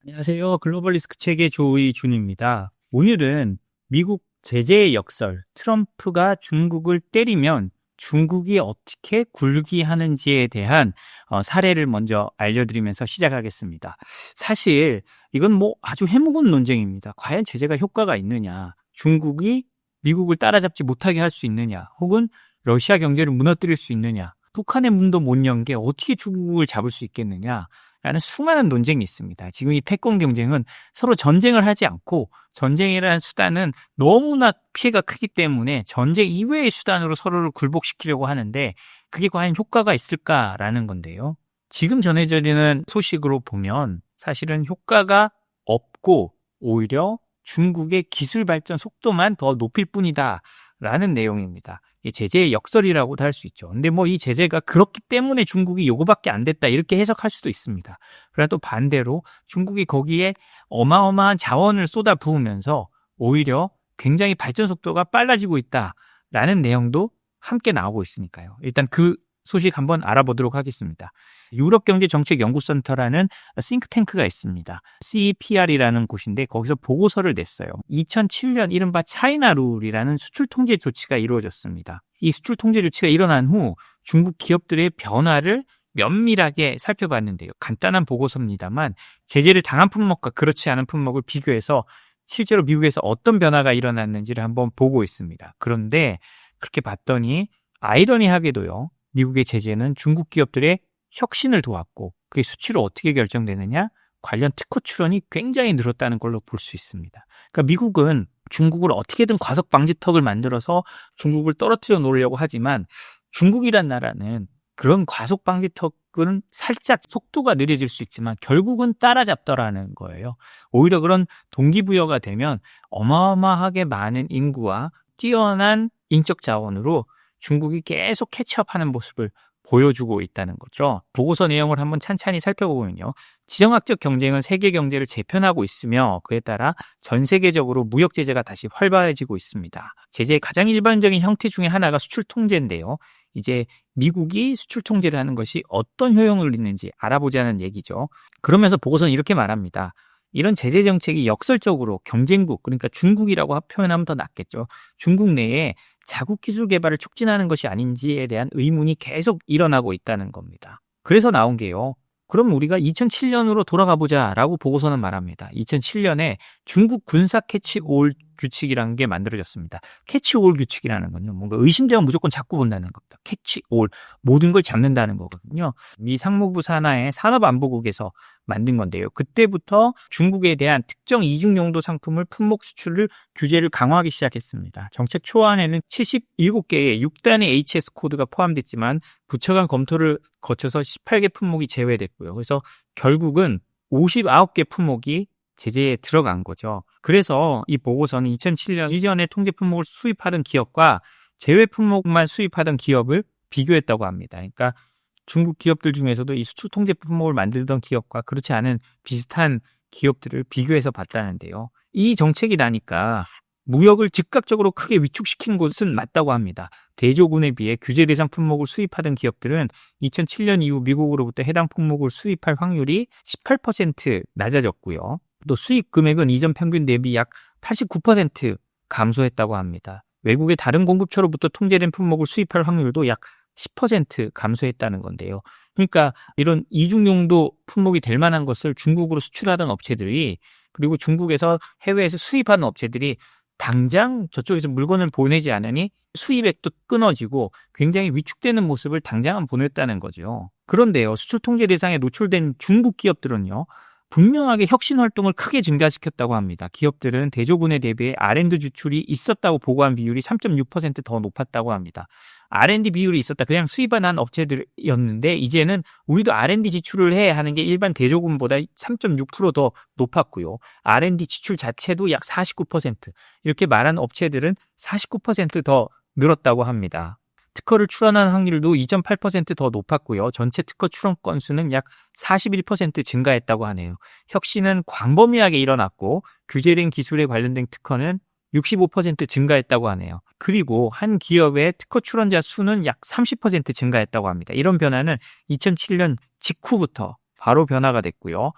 안녕하세요. 글로벌 리스크 체계 조이준입니다. 오늘은 미국 제재의 역설, 트럼프가 중국을 때리면 중국이 어떻게 굴기하는지에 대한 사례를 먼저 알려드리면서 시작하겠습니다. 사실 이건 아주 해묵은 논쟁입니다. 과연 제재가 효과가 있느냐, 중국이 미국을 따라잡지 못하게 할 수 있느냐, 혹은 러시아 경제를 무너뜨릴 수 있느냐, 북한의 문도 못 연 게 어떻게 중국을 잡을 수 있겠느냐, 라는 수많은 논쟁이 있습니다. 지금 이 패권 경쟁은 서로 전쟁을 하지 않고 전쟁이라는 수단은 너무나 피해가 크기 때문에 전쟁 이외의 수단으로 서로를 굴복시키려고 하는데 그게 과연 효과가 있을까라는 건데요. 지금 전해져 있는 소식으로 보면 사실은 효과가 없고 오히려 중국의 기술 발전 속도만 더 높일 뿐이다 라는 내용입니다. 이 제재의 역설이라고도 할 수 있죠. 근데 이 제재가 그렇기 때문에 중국이 요거밖에 안 됐다 이렇게 해석할 수도 있습니다. 그러나 또 반대로 중국이 거기에 어마어마한 자원을 쏟아 부으면서 오히려 굉장히 발전 속도가 빨라지고 있다라는 내용도 함께 나오고 있으니까요. 일단 그 소식 한번 알아보도록 하겠습니다. 유럽경제정책연구센터라는 싱크탱크가 있습니다. CEPR이라는 곳인데 거기서 보고서를 냈어요. 2007년 이른바 차이나 룰이라는 수출 통제 조치가 이루어졌습니다. 이 수출 통제 조치가 일어난 후 중국 기업들의 변화를 면밀하게 살펴봤는데요. 간단한 보고서입니다만 제재를 당한 품목과 그렇지 않은 품목을 비교해서 실제로 미국에서 어떤 변화가 일어났는지를 한번 보고 있습니다. 그런데 그렇게 봤더니 아이러니하게도요. 미국의 제재는 중국 기업들의 혁신을 도왔고 그게 수치로 어떻게 결정되느냐? 관련 특허 출원이 굉장히 늘었다는 걸로 볼 수 있습니다. 그러니까 미국은 중국을 어떻게든 과속 방지턱을 만들어서 중국을 떨어뜨려 놓으려고 하지만 중국이란 나라는 그런 과속 방지턱은 살짝 속도가 느려질 수 있지만 결국은 따라잡더라는 거예요. 오히려 그런 동기부여가 되면 어마어마하게 많은 인구와 뛰어난 인적 자원으로 중국이 계속 캐치업하는 모습을 보여주고 있다는 거죠. 보고서 내용을 한번 찬찬히 살펴보면요. 지정학적 경쟁은 세계 경제를 재편하고 있으며 그에 따라 전 세계적으로 무역 제재가 다시 활발해지고 있습니다. 제재의 가장 일반적인 형태 중에 하나가 수출 통제인데요. 이제 미국이 수출 통제를 하는 것이 어떤 효용을 있는지 알아보자는 얘기죠. 그러면서 보고서는 이렇게 말합니다. 이런 제재 정책이 역설적으로 경쟁국, 그러니까 중국이라고 표현하면 더 낫겠죠. 중국 내에 자국 기술 개발을 촉진하는 것이 아닌지에 대한 의문이 계속 일어나고 있다는 겁니다. 그래서 나온 게요. 그럼 우리가 2007년으로 돌아가 보자라고 보고서는 말합니다. 2007년에 중국 군사 캐치올 규칙이라는 게 만들어졌습니다. 캐치올 규칙이라는 건요. 뭔가 의심되면 무조건 잡고 본다는 겁니다. 캐치올, 모든 걸 잡는다는 거거든요. 미 상무부 산하의 산업안보국에서 만든 건데요. 그때부터 중국에 대한 특정 이중용도 상품을 품목 수출을 규제를 강화하기 시작했습니다. 정책 초안에는 77개의 6단의 HS 코드가 포함됐지만 부처 간 검토를 거쳐서 18개 품목이 제외됐고요. 그래서 결국은 59개 품목이 제재에 들어간 거죠. 그래서 이 보고서는 2007년 이전에 통제 품목을 수입하던 기업과 제외 품목만 수입하던 기업을 비교했다고 합니다. 그러니까 중국 기업들 중에서도 이 수출 통제 품목을 만들던 기업과 그렇지 않은 비슷한 기업들을 비교해서 봤다는데요. 이 정책이 나니까 무역을 즉각적으로 크게 위축시킨 것은 맞다고 합니다. 대조군에 비해 규제 대상 품목을 수입하던 기업들은 2007년 이후 미국으로부터 해당 품목을 수입할 확률이 18% 낮아졌고요. 또 수입 금액은 이전 평균 대비 약 89% 감소했다고 합니다. 외국의 다른 공급처로부터 통제된 품목을 수입할 확률도 약 10% 감소했다는 건데요. 그러니까 이런 이중용도 품목이 될 만한 것을 중국으로 수출하던 업체들이 그리고 중국에서 해외에서 수입하는 업체들이 당장 저쪽에서 물건을 보내지 않으니 수입액도 끊어지고 굉장히 위축되는 모습을 당장은 보냈다는 거죠. 그런데요, 수출 통제 대상에 노출된 중국 기업들은요, 분명하게 혁신 활동을 크게 증가시켰다고 합니다. 기업들은 대조군에 대비해 R&D 지출이 있었다고 보고한 비율이 3.6% 더 높았다고 합니다. R&D 비율이 있었다. 그냥 수입한 업체들이었는데 이제는 우리도 R&D 지출을 해야 하는 게 일반 대조군보다 3.6%더 높았고요. R&D 지출 자체도 약 49%. 이렇게 말한 업체들은 49%더 늘었다고 합니다. 특허를 출원한 확률도 2.8% 더 높았고요. 전체 특허 출원 건수는 약 41% 증가했다고 하네요. 혁신은 광범위하게 일어났고 규제된 기술에 관련된 특허는 65% 증가했다고 하네요. 그리고 한 기업의 특허 출원자 수는 약 30% 증가했다고 합니다. 이런 변화는 2007년 직후부터 바로 변화가 됐고요.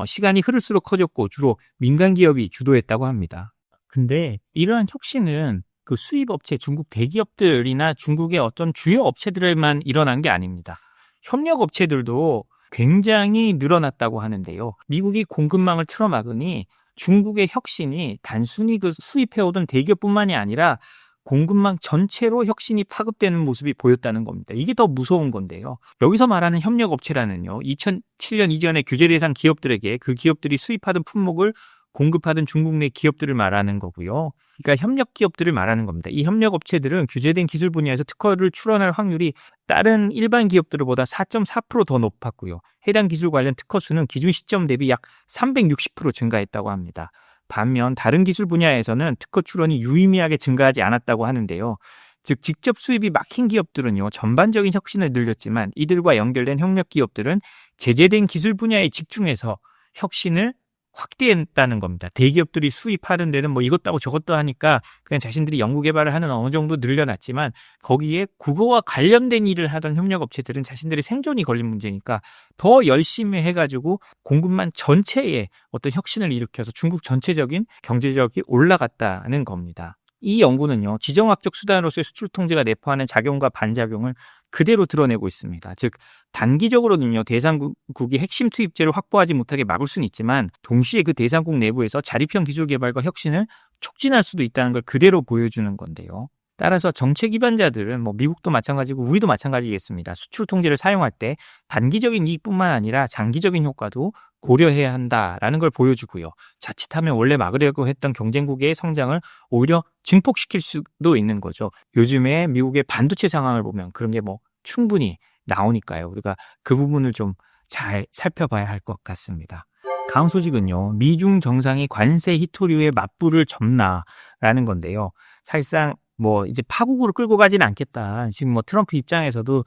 시간이 흐를수록 커졌고 주로 민간 기업이 주도했다고 합니다. 근데 이러한 혁신은 그 수입 업체 중국 대기업들이나 중국의 어떤 주요 업체들에만 일어난 게 아닙니다. 협력 업체들도 굉장히 늘어났다고 하는데요. 미국이 공급망을 틀어막으니 중국의 혁신이 단순히 그 수입해오던 대기업뿐만이 아니라 공급망 전체로 혁신이 파급되는 모습이 보였다는 겁니다. 이게 더 무서운 건데요. 여기서 말하는 협력업체라는요, 2007년 이전에 규제 대상 기업들에게 그 기업들이 수입하던 품목을 공급하던 중국 내 기업들을 말하는 거고요. 그러니까 협력 기업들을 말하는 겁니다. 이 협력 업체들은 규제된 기술 분야에서 특허를 출원할 확률이 다른 일반 기업들보다 4.4% 더 높았고요. 해당 기술 관련 특허 수는 기준 시점 대비 약 360% 증가했다고 합니다. 반면 다른 기술 분야에서는 특허 출원이 유의미하게 증가하지 않았다고 하는데요. 즉 직접 수입이 막힌 기업들은요, 전반적인 혁신을 늘렸지만 이들과 연결된 협력 기업들은 제재된 기술 분야에 집중해서 혁신을 확대했다는 겁니다. 대기업들이 수입하는 데는 뭐 이것도 하고 저것도 하니까 그냥 자신들이 연구개발을 하는 어느 정도 늘려놨지만 거기에 국어와 관련된 일을 하던 협력업체들은 자신들의 생존이 걸린 문제니까 더 열심히 해가지고 공급망 전체에 어떤 혁신을 일으켜서 중국 전체적인 경제력이 올라갔다는 겁니다. 이 연구는요, 지정학적 수단으로서의 수출 통제가 내포하는 작용과 반작용을 그대로 드러내고 있습니다. 즉 단기적으로는요, 대상국이 핵심 투입재를 확보하지 못하게 막을 수는 있지만 동시에 그 대상국 내부에서 자립형 기술 개발과 혁신을 촉진할 수도 있다는 걸 그대로 보여주는 건데요. 따라서 정책 위반자들은 뭐 미국도 마찬가지고 우리도 마찬가지겠습니다. 수출 통제를 사용할 때 단기적인 이익뿐만 아니라 장기적인 효과도 고려해야 한다라는 걸 보여주고요. 자칫하면 원래 막으려고 했던 경쟁국의 성장을 오히려 증폭시킬 수도 있는 거죠. 요즘에 미국의 반도체 상황을 보면 그런 게 뭐 충분히 나오니까요. 우리가 그 부분을 좀 잘 살펴봐야 할 것 같습니다. 다음 소식은요, 미중 정상이 관세 히토류의 맞불을 접나라는 건데요. 사실상 뭐 이제 파국으로 끌고 가지는 않겠다. 지금 뭐 트럼프 입장에서도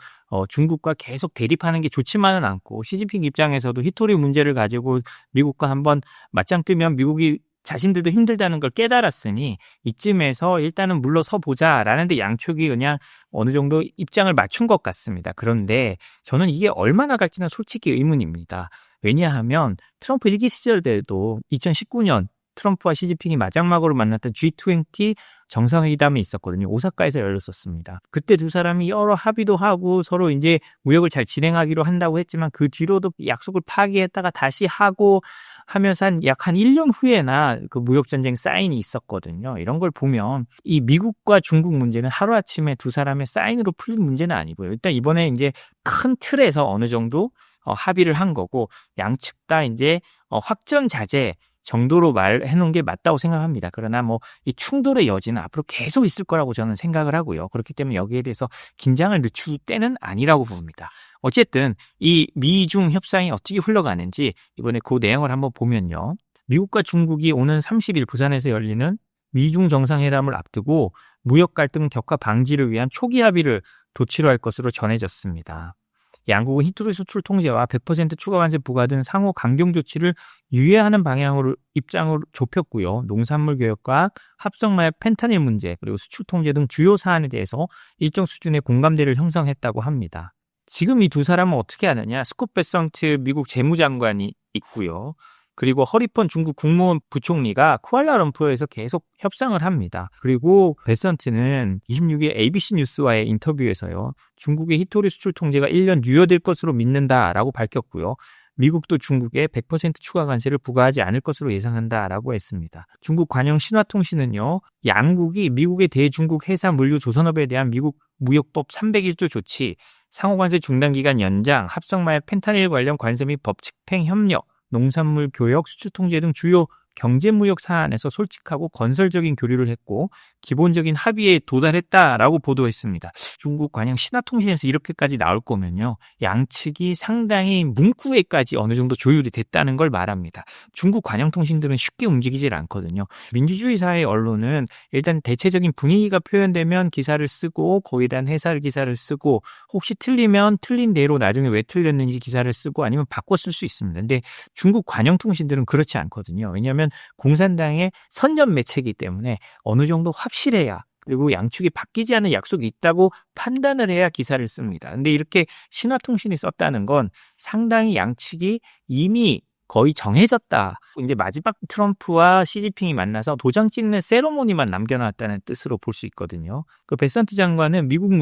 중국과 계속 대립하는 게 좋지만은 않고, 시진핑 입장에서도 히토류 문제를 가지고 미국과 한번 맞짱 뜨면 미국이 자신들도 힘들다는 걸 깨달았으니 이쯤에서 일단은 물러서 보자라는데 양쪽이 그냥 어느 정도 입장을 맞춘 것 같습니다. 그런데 저는 이게 얼마나 갈지는 솔직히 의문입니다. 왜냐하면 트럼프 1기 시절 때도 2019년 트럼프와 시진핑이 마지막으로 만났던 G20 정상회담이 있었거든요. 오사카에서 열렸었습니다. 그때 두 사람이 여러 합의도 하고 서로 이제 무역을 잘 진행하기로 한다고 했지만 그 뒤로도 약속을 파기했다가 다시 하고 하면서 약 한 1년 후에나 그 무역전쟁 사인이 있었거든요. 이런 걸 보면 이 미국과 중국 문제는 하루아침에 두 사람의 사인으로 풀린 문제는 아니고요. 일단 이번에 이제 큰 틀에서 어느 정도 합의를 한 거고, 양측 다 이제 확전 자제 정도로 말해놓은 게 맞다고 생각합니다. 그러나 뭐 이 충돌의 여지는 앞으로 계속 있을 거라고 저는 생각을 하고요. 그렇기 때문에 여기에 대해서 긴장을 늦출 때는 아니라고 봅니다. 어쨌든 이 미중 협상이 어떻게 흘러가는지 이번에 그 내용을 한번 보면요. 미국과 중국이 오는 30일 부산에서 열리는 미중 정상회담을 앞두고 무역 갈등 격화 방지를 위한 초기 합의를 도취로 할 것으로 전해졌습니다. 양국은 히토류 수출 통제와 100% 추가 관세 부과 등 상호 강경 조치를 유예하는 방향으로 입장을 좁혔고요. 농산물 교역과 합성마약 펜타닐 문제, 그리고 수출 통제 등 주요 사안에 대해서 일정 수준의 공감대를 형성했다고 합니다. 지금 이 두 사람은 어떻게 하느냐? 스콧 베선트 미국 재무장관이 있고요. 그리고 허리펀 중국 국무원 부총리가 쿠알라룸푸르에서 계속 협상을 합니다. 그리고 베선트는 26일 ABC 뉴스와의 인터뷰에서요, 중국의 히토류 수출 통제가 1년 유예될 것으로 믿는다라고 밝혔고요. 미국도 중국에 100% 추가 관세를 부과하지 않을 것으로 예상한다라고 했습니다. 중국 관영 신화통신은요, 양국이 미국의 대중국 해상 물류 조선업에 대한 미국 무역법 301조 조치, 상호관세 중단기간 연장, 합성마약 펜타닐 관련 관세 및 법 집행 협력, 농산물 교역, 수출 통제 등 주요 경제무역 사안에서 솔직하고 건설적인 교류를 했고 기본적인 합의에 도달했다라고 보도했습니다. 중국 관영 신화통신에서 이렇게까지 나올 거면요, 양측이 상당히 문구에까지 어느 정도 조율이 됐다는 걸 말합니다. 중국 관영통신들은 쉽게 움직이질 않거든요. 민주주의 사회 언론은 일단 대체적인 분위기가 표현되면 기사를 쓰고 거기에 대한 해설 기사를 쓰고 혹시 틀리면 틀린 대로 나중에 왜 틀렸는지 기사를 쓰고 아니면 바꿔 쓸 수 있습니다. 근데 중국 관영통신들은 그렇지 않거든요. 왜냐하면 공산당의 선전 매체이기 때문에 어느 정도 확실해야, 그리고 양측이 바뀌지 않는 약속이 있다고 판단을 해야 기사를 씁니다. 근데 이렇게 신화통신이 썼다는 건 상당히 양측이 이미 거의 정해졌다. 이제 마지막 트럼프와 시진핑이 만나서 도장 찍는 세러모니만 남겨놨다는 뜻으로 볼 수 있거든요. 그 베산트 장관은 미국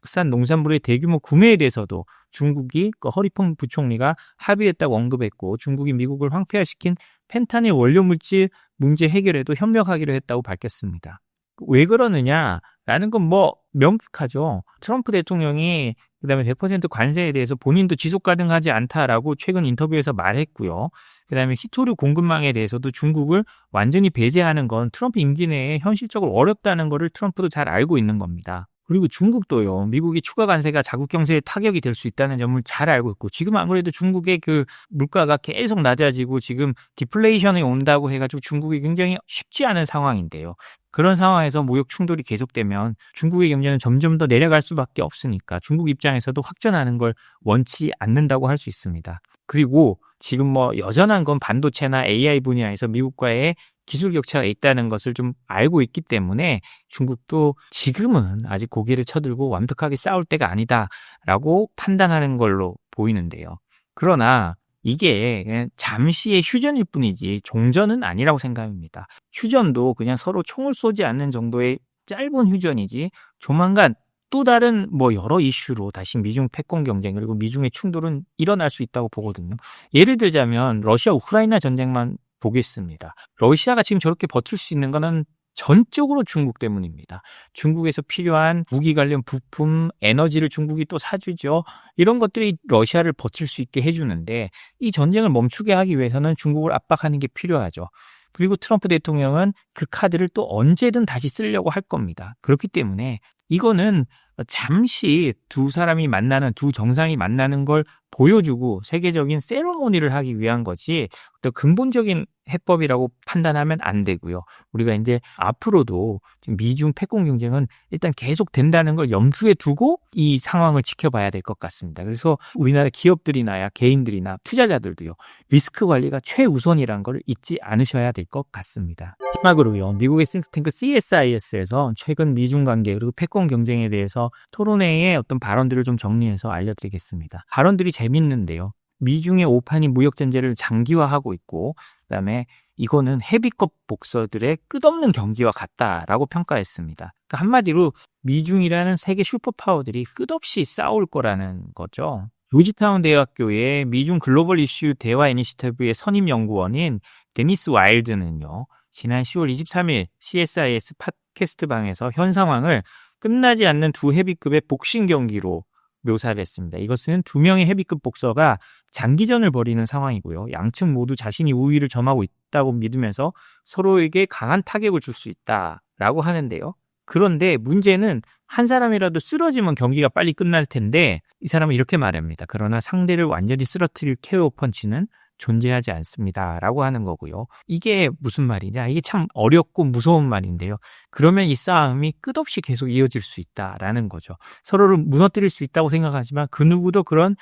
산 농산물의 대규모 구매에 대해서도 중국이 그 허리펑 부총리가 합의했다고 언급했고, 중국이 미국을 황폐화시킨 펜타닐 원료 물질 문제 해결에도 협력하기로 했다고 밝혔습니다. 왜 그러느냐라는 건 뭐 명백하죠. 트럼프 대통령이 그다음에 100% 관세에 대해서 본인도 지속 가능하지 않다라고 최근 인터뷰에서 말했고요. 그다음에 히토류 공급망에 대해서도 중국을 완전히 배제하는 건 트럼프 임기 내에 현실적으로 어렵다는 거를 트럼프도 잘 알고 있는 겁니다. 그리고 중국도요, 미국이 추가 관세가 자국 경제에 타격이 될 수 있다는 점을 잘 알고 있고, 지금 아무래도 중국의 그 물가가 계속 낮아지고 지금 디플레이션이 온다고 해가지고 중국이 굉장히 쉽지 않은 상황인데요. 그런 상황에서 무역 충돌이 계속되면 중국의 경제는 점점 더 내려갈 수밖에 없으니까 중국 입장에서도 확전하는 걸 원치 않는다고 할 수 있습니다. 그리고 지금 뭐 여전한 건 반도체나 AI 분야에서 미국과의 기술 격차가 있다는 것을 좀 알고 있기 때문에 중국도 지금은 아직 고개를 쳐들고 완벽하게 싸울 때가 아니다라고 판단하는 걸로 보이는데요. 그러나 이게 그냥 잠시의 휴전일 뿐이지 종전은 아니라고 생각합니다. 휴전도 그냥 서로 총을 쏘지 않는 정도의 짧은 휴전이지 조만간 또 다른 뭐 여러 이슈로 다시 미중 패권 경쟁 그리고 미중의 충돌은 일어날 수 있다고 보거든요. 예를 들자면 러시아 우크라이나 전쟁만 보겠습니다. 러시아가 지금 저렇게 버틸 수 있는 거는 전적으로 중국 때문입니다. 중국에서 필요한 무기 관련 부품, 에너지를 중국이 또 사주죠. 이런 것들이 러시아를 버틸 수 있게 해주는데 이 전쟁을 멈추게 하기 위해서는 중국을 압박하는 게 필요하죠. 그리고 트럼프 대통령은 그 카드를 또 언제든 다시 쓰려고 할 겁니다. 그렇기 때문에 이거는 잠시 두 사람이 만나는, 두 정상이 만나는 걸 보여주고 세계적인 세러모니를 하기 위한 거지 어떤 근본적인 해법이라고 판단하면 안 되고요. 우리가 이제 앞으로도 지금 미중 패권 경쟁은 일단 계속 된다는 걸 염두에 두고 이 상황을 지켜봐야 될 것 같습니다. 그래서 우리나라 기업들이나 개인들이나 투자자들도요. 리스크 관리가 최우선이라는 걸 잊지 않으셔야 될 것 같습니다. 마지막으로요. 미국의 싱크탱크 CSIS에서 최근 미중 관계 그리고 패권 경쟁에 대해서 토론회의 어떤 발언들을 좀 정리해서 알려드리겠습니다. 발언들이 재밌는데요. 미중의 오판이 무역 전쟁을 장기화하고 있고 그다음에 이거는 헤비급 복서들의 끝없는 경기와 같다라고 평가했습니다. 그러니까 한마디로 미중이라는 세계 슈퍼파워들이 끝없이 싸울 거라는 거죠. 조지타운 대학교의 미중 글로벌 이슈 대화 이니시티브의 선임 연구원인 데니스 와일드는요. 지난 10월 23일 CSIS 팟캐스트 방에서 현 상황을 끝나지 않는 두 헤비급의 복싱 경기로 묘사를 했습니다. 이것은 두 명의 헤비급 복서가 장기전을 벌이는 상황이고요. 양측 모두 자신이 우위를 점하고 있다고 믿으면서 서로에게 강한 타격을 줄 수 있다라고 하는데요. 그런데 문제는 한 사람이라도 쓰러지면 경기가 빨리 끝날 텐데 이 사람은 이렇게 말합니다. 그러나 상대를 완전히 쓰러뜨릴 KO 펀치는 존재하지 않습니다. 라고 하는 거고요. 이게 무슨 말이냐? 이게 참 어렵고 무서운 말인데요. 그러면 이 싸움이 끝없이 계속 이어질 수 있다라는 거죠. 서로를 무너뜨릴 수 있다고 생각하지만 그 누구도 그런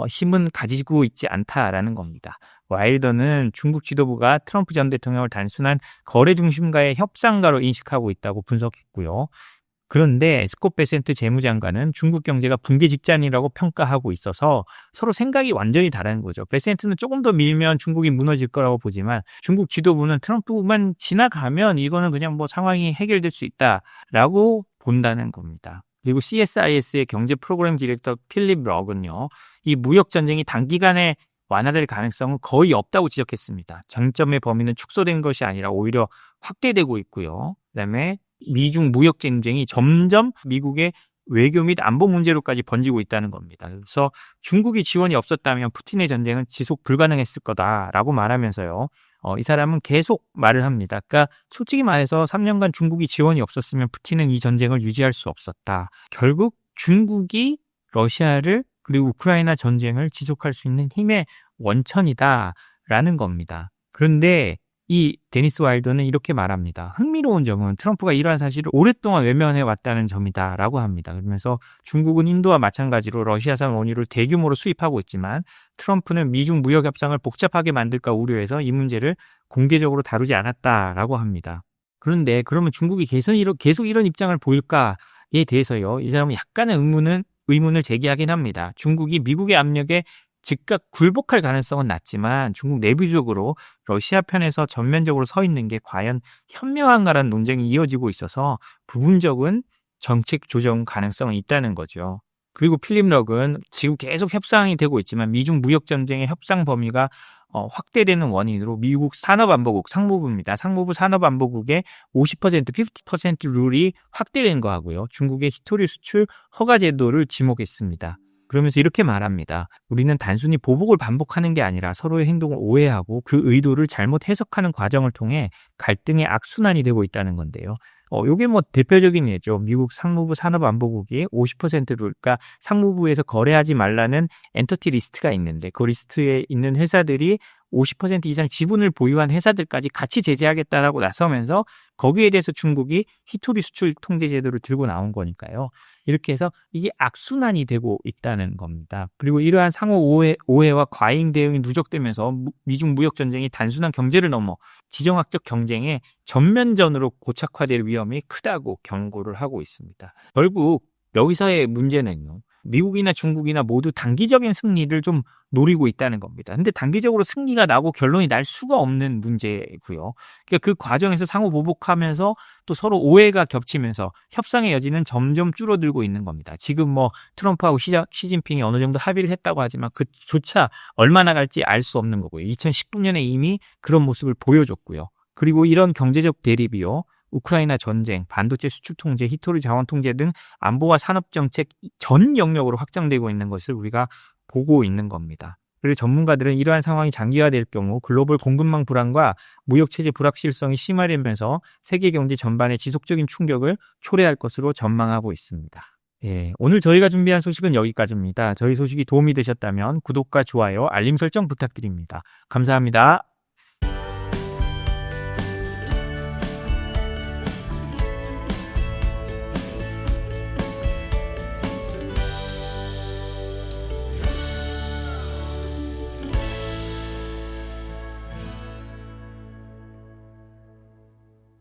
힘은 가지고 있지 않다라는 겁니다. 와일더는 중국 지도부가 트럼프 전 대통령을 단순한 거래 중심가의 협상가로 인식하고 있다고 분석했고요. 그런데 스콧 베센트 재무장관은 중국 경제가 붕괴 직전이라고 평가하고 있어서 서로 생각이 완전히 다른 거죠. 베센트는 조금 더 밀면 중국이 무너질 거라고 보지만 중국 지도부는 트럼프만 지나가면 이거는 그냥 뭐 상황이 해결될 수 있다라고 본다는 겁니다. 그리고 CSIS의 경제 프로그램 디렉터 필립 럭은요. 이 무역 전쟁이 단기간에 완화될 가능성은 거의 없다고 지적했습니다. 장점의 범위는 축소된 것이 아니라 오히려 확대되고 있고요. 그다음에 미중 무역 전쟁이 점점 미국의 외교 및 안보 문제로까지 번지고 있다는 겁니다. 그래서 중국이 지원이 없었다면 푸틴의 전쟁은 지속 불가능했을 거다라고 말하면서요. 이 사람은 계속 말을 합니다. 그러니까 솔직히 말해서 3년간 중국이 지원이 없었으면 푸틴은 이 전쟁을 유지할 수 없었다. 결국 중국이 러시아를 그리고 우크라이나 전쟁을 지속할 수 있는 힘의 원천이다라는 겁니다. 그런데 이 데니스 와일더는 이렇게 말합니다. 흥미로운 점은 트럼프가 이러한 사실을 오랫동안 외면해 왔다는 점이다라고 합니다. 그러면서 중국은 인도와 마찬가지로 러시아산 원유를 대규모로 수입하고 있지만 트럼프는 미중 무역 협상을 복잡하게 만들까 우려해서 이 문제를 공개적으로 다루지 않았다라고 합니다. 그런데 그러면 중국이 계속 이런 입장을 보일까에 대해서요. 이 사람은 약간의 의문을 제기하긴 합니다. 중국이 미국의 압력에 즉각 굴복할 가능성은 낮지만 중국 내부적으로 러시아 편에서 전면적으로 서 있는 게 과연 현명한가라는 논쟁이 이어지고 있어서 부분적인 정책 조정 가능성은 있다는 거죠. 그리고 필립 럭은 지금 계속 협상이 되고 있지만 미중 무역 전쟁의 협상 범위가 확대되는 원인으로 미국 산업안보국 상무부입니다. 상무부 산업안보국의 50% 룰이 확대된 거하고요. 중국의 히토리 수출 허가 제도를 지목했습니다. 그러면서 이렇게 말합니다. 우리는 단순히 보복을 반복하는 게 아니라 서로의 행동을 오해하고 그 의도를 잘못 해석하는 과정을 통해 갈등의 악순환이 되고 있다는 건데요. 요게 뭐 대표적인 예죠. 미국 상무부 산업안보국이 50%를, 그러니까 상무부에서 거래하지 말라는 엔터티 리스트가 있는데 그 리스트에 있는 회사들이 50% 이상 지분을 보유한 회사들까지 같이 제재하겠다라고 나서면서 거기에 대해서 중국이 히토리 수출 통제 제도를 들고 나온 거니까요. 이렇게 해서 이게 악순환이 되고 있다는 겁니다. 그리고 이러한 상호 오해와 과잉 대응이 누적되면서 미중 무역 전쟁이 단순한 경제를 넘어 지정학적 경쟁에 전면전으로 고착화될 위험이 크다고 경고를 하고 있습니다. 결국 여기서의 문제는요. 미국이나 중국이나 모두 단기적인 승리를 좀 노리고 있다는 겁니다. 근데 단기적으로 승리가 나고 결론이 날 수가 없는 문제고요. 그러니까 그 과정에서 상호 보복하면서 또 서로 오해가 겹치면서 협상의 여지는 점점 줄어들고 있는 겁니다. 지금 뭐 트럼프하고 시진핑이 어느 정도 합의를 했다고 하지만 그조차 얼마나 갈지 알 수 없는 거고요. 2019년에 이미 그런 모습을 보여줬고요. 그리고 이런 경제적 대립이요. 우크라이나 전쟁, 반도체 수출 통제, 히토리 자원 통제 등 안보와 산업 정책 전 영역으로 확장되고 있는 것을 우리가 보고 있는 겁니다. 그리고 전문가들은 이러한 상황이 장기화될 경우 글로벌 공급망 불안과 무역체제 불확실성이 심화되면서 세계 경제 전반에 지속적인 충격을 초래할 것으로 전망하고 있습니다. 예, 오늘 저희가 준비한 소식은 여기까지입니다. 저희 소식이 도움이 되셨다면 구독과 좋아요, 알림 설정 부탁드립니다. 감사합니다.